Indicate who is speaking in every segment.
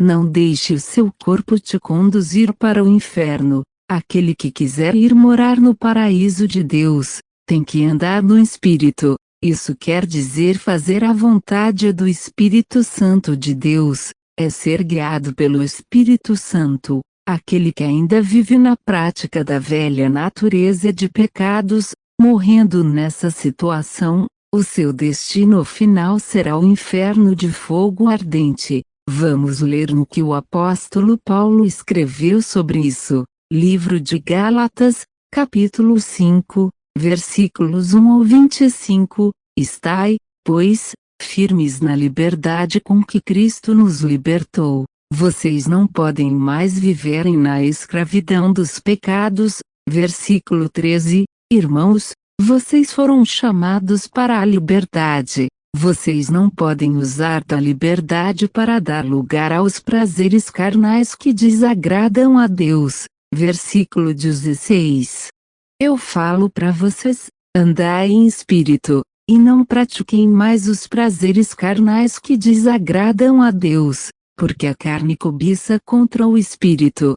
Speaker 1: Não deixe o seu corpo te conduzir para o inferno. Aquele que quiser ir morar no paraíso de Deus, tem que andar no Espírito. Isso quer dizer fazer a vontade do Espírito Santo de Deus, é ser guiado pelo Espírito Santo. Aquele que ainda vive na prática da velha natureza de pecados, morrendo nessa situação, o seu destino final será o inferno de fogo ardente. Vamos ler no que o apóstolo Paulo escreveu sobre isso. Livro de Gálatas, capítulo 5, versículos 1 ao 25. Estai, pois, firmes na liberdade com que Cristo nos libertou. Vocês não podem mais viverem na escravidão dos pecados. Versículo 13. Irmãos, vocês foram chamados para a liberdade. Vocês não podem usar da liberdade para dar lugar aos prazeres carnais que desagradam a Deus. Versículo 16. Eu falo para vocês, andai em espírito, e não pratiquem mais os prazeres carnais que desagradam a Deus, porque a carne cobiça contra o espírito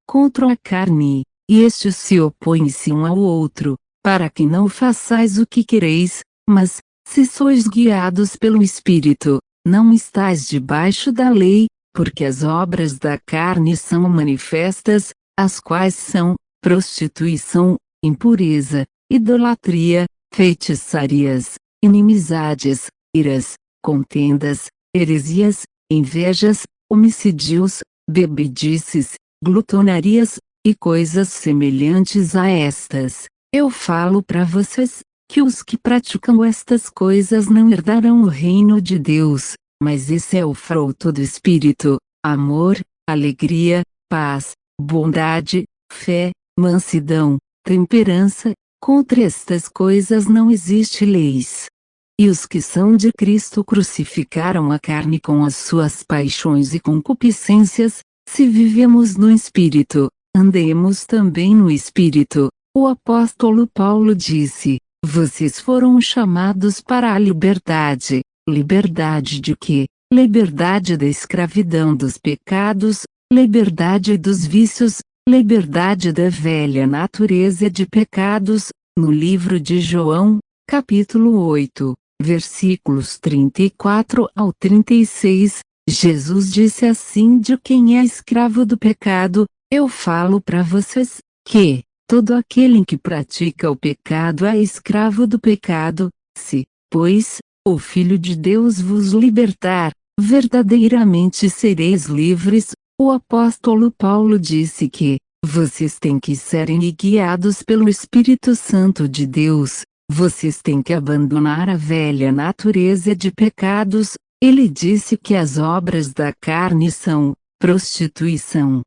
Speaker 1: contra a carne, e estes se opõem-se um ao outro, para que não façais o que quereis, mas, se sois guiados pelo Espírito, não estais debaixo da lei, porque as obras da carne são manifestas, as quais são, prostituição, impureza, idolatria, feitiçarias, inimizades, iras, contendas, heresias, invejas, homicídios, bebedices, glutonarias, e coisas semelhantes a estas. Eu falo para vocês, que os que praticam estas coisas não herdarão o reino de Deus, mas esse é o fruto do Espírito: amor, alegria, paz, bondade, fé, mansidão, temperança. Contra estas coisas não existe leis. E os que são de Cristo crucificaram a carne com as suas paixões e concupiscências. Se vivemos no Espírito, andemos também no Espírito. O apóstolo Paulo disse: vocês foram chamados para a liberdade. Liberdade de quê? Liberdade da escravidão dos pecados, liberdade dos vícios, liberdade da velha natureza de pecados. No livro de João, capítulo 8, versículos 34 ao 36, Jesus disse assim: de quem é escravo do pecado, eu falo para vocês, que todo aquele que pratica o pecado é escravo do pecado. Se, pois, o Filho de Deus vos libertar, verdadeiramente sereis livres. O apóstolo Paulo disse que vocês têm que serem guiados pelo Espírito Santo de Deus. Vocês têm que abandonar a velha natureza de pecados. Ele disse que as obras da carne são prostituição,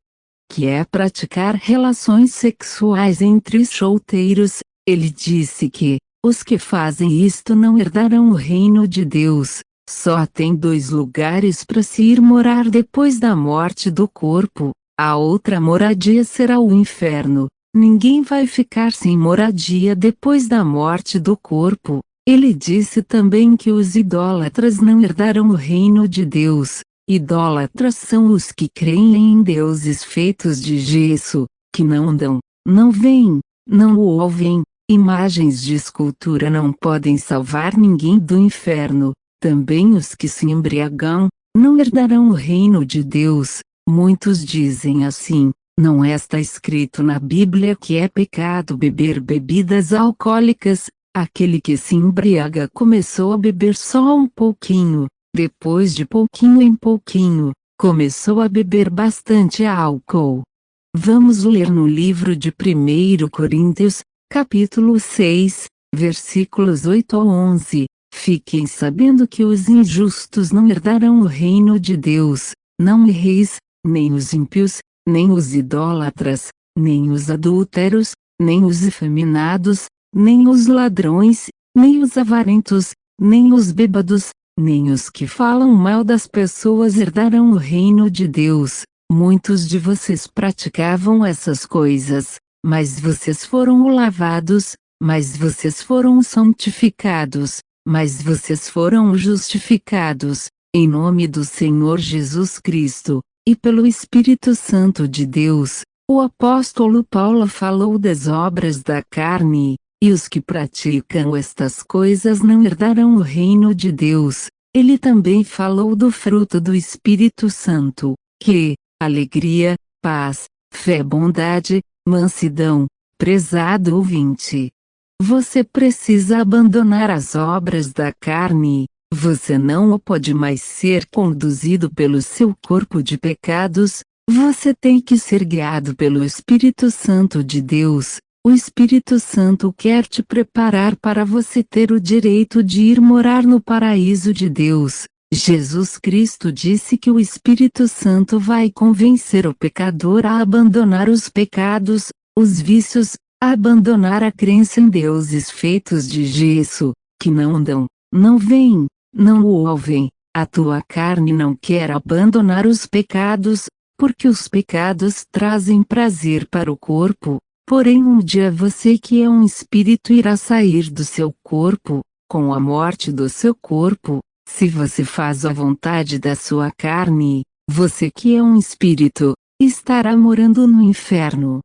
Speaker 1: que é praticar relações sexuais entre solteiros. Ele disse que os que fazem isto não herdarão o reino de Deus. Só tem 2 lugares para se ir morar depois da morte do corpo. A outra moradia será o inferno. Ninguém vai ficar sem moradia depois da morte do corpo. Ele disse também que os idólatras não herdarão o reino de Deus. Idólatras são os que creem em deuses feitos de gesso, que não andam, não veem, não ouvem. Imagens de escultura não podem salvar ninguém do inferno. Também os que se embriagam, não herdarão o reino de Deus. Muitos dizem assim: não está escrito na Bíblia que é pecado beber bebidas alcoólicas? Aquele que se embriaga começou a beber só um pouquinho, depois de pouquinho em pouquinho, começou a beber bastante álcool. Vamos ler no livro de 1 Coríntios, capítulo 6, versículos 8 ao 11. Fiquem sabendo que os injustos não herdarão o reino de Deus. Não erreis, nem os ímpios, nem os idólatras, nem os adúlteros, nem os efeminados, nem os ladrões, nem os avarentos, nem os bêbados, nem os que falam mal das pessoas herdarão o reino de Deus. Muitos de vocês praticavam essas coisas, mas vocês foram lavados, mas vocês foram santificados, mas vocês foram justificados, em nome do Senhor Jesus Cristo, e pelo Espírito Santo de Deus, o apóstolo Paulo falou das obras da carne, e os que praticam estas coisas não herdarão o reino de Deus. Ele também falou do fruto do Espírito Santo, que, alegria, paz, fé, bondade, mansidão. Prezado ouvinte, você precisa abandonar as obras da carne. Você não pode mais ser conduzido pelo seu corpo de pecados. Você tem que ser guiado pelo Espírito Santo de Deus. O Espírito Santo quer te preparar para você ter o direito de ir morar no paraíso de Deus. Jesus Cristo disse que o Espírito Santo vai convencer o pecador a abandonar os pecados, os vícios, a abandonar a crença em deuses feitos de gesso, que não andam, não veem, não o ouvem. A tua carne não quer abandonar os pecados, porque os pecados trazem prazer para o corpo. Porém um dia você que é um espírito irá sair do seu corpo, com a morte do seu corpo. Se você faz a vontade da sua carne, você que é um espírito, estará morando no inferno.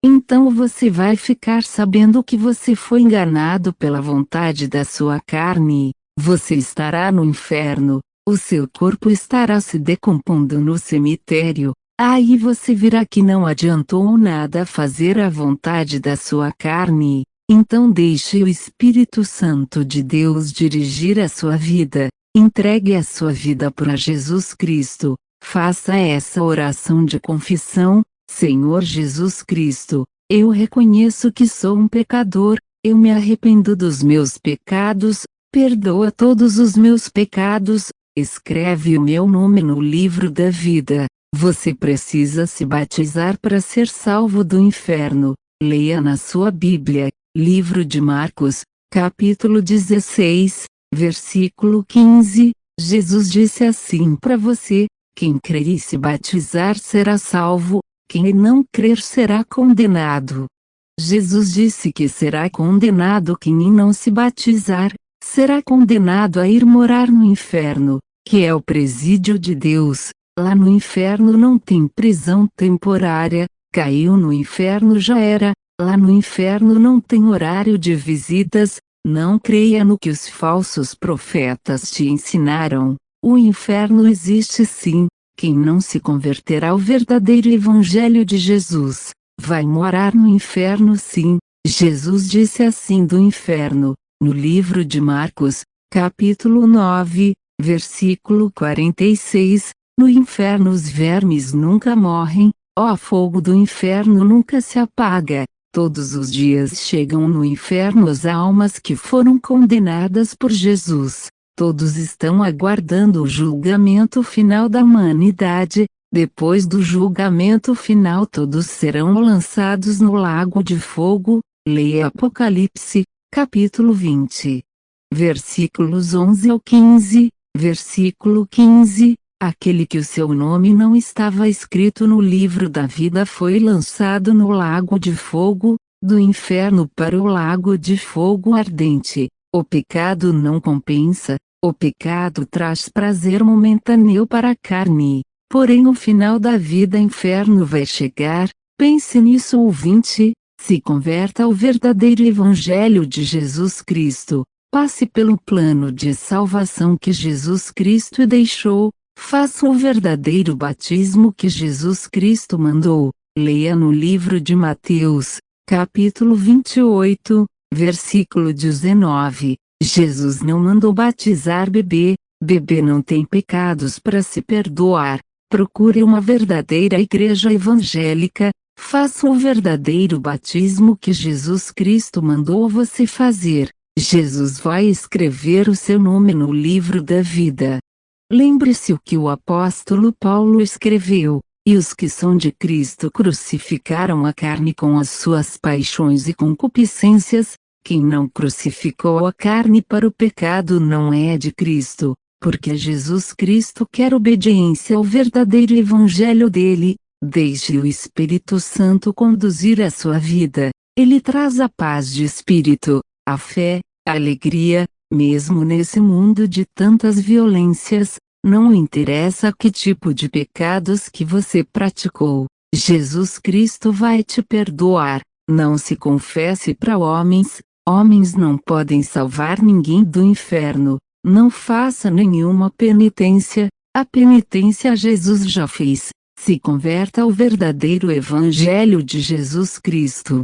Speaker 1: Então você vai ficar sabendo que você foi enganado pela vontade da sua carne. Você estará no inferno, o seu corpo estará se decompondo no cemitério. Aí você virá que não adiantou nada fazer a vontade da sua carne. Então deixe o Espírito Santo de Deus dirigir a sua vida. Entregue a sua vida para Jesus Cristo. Faça essa oração de confissão: Senhor Jesus Cristo, eu reconheço que sou um pecador, eu me arrependo dos meus pecados, perdoa todos os meus pecados, escreve o meu nome no livro da vida. Você precisa se batizar para ser salvo do inferno. Leia na sua Bíblia, livro de Marcos, capítulo 16, versículo 15. Jesus disse assim para você: quem crer e se batizar será salvo, quem não crer será condenado. Jesus disse que será condenado quem não se batizar, será condenado a ir morar no inferno, que é o presídio de Deus. Lá no inferno não tem prisão temporária, caiu no inferno já era. Lá no inferno não tem horário de visitas. Não creia no que os falsos profetas te ensinaram. O inferno existe sim. Quem não se converter ao verdadeiro evangelho de Jesus, vai morar no inferno sim. Jesus disse assim do inferno, no livro de Marcos, capítulo 9, versículo 46, no inferno os vermes nunca morrem, ó fogo do inferno nunca se apaga. Todos os dias chegam no inferno as almas que foram condenadas por Jesus. Todos estão aguardando o julgamento final da humanidade. Depois do julgamento final todos serão lançados no lago de fogo. Leia Apocalipse, capítulo 20. Versículos 11 ao 15. Versículo 15. Aquele que o seu nome não estava escrito no livro da vida foi lançado no lago de fogo, do inferno para o lago de fogo ardente. O pecado não compensa, o pecado traz prazer momentâneo para a carne, porém o final da vida inferno vai chegar. Pense nisso ouvinte, se converta ao verdadeiro evangelho de Jesus Cristo, passe pelo plano de salvação que Jesus Cristo deixou. Faça o verdadeiro batismo que Jesus Cristo mandou. Leia no livro de Mateus, capítulo 28, versículo 19. Jesus não mandou batizar bebê. Bebê não tem pecados para se perdoar. Procure uma verdadeira igreja evangélica. Faça o verdadeiro batismo que Jesus Cristo mandou você fazer. Jesus vai escrever o seu nome no livro da vida. Lembre-se o que o apóstolo Paulo escreveu: e os que são de Cristo crucificaram a carne com as suas paixões e concupiscências. Quem não crucificou a carne para o pecado não é de Cristo, porque Jesus Cristo quer obediência ao verdadeiro evangelho dele. Deixe o Espírito Santo conduzir a sua vida. Ele traz a paz de espírito, a fé, a alegria, mesmo nesse mundo de tantas violências. Não interessa que tipo de pecados que você praticou, Jesus Cristo vai te perdoar. Não se confesse para homens, homens não podem salvar ninguém do inferno. Não faça nenhuma penitência, a penitência Jesus já fez. Se converta ao verdadeiro Evangelho de Jesus Cristo.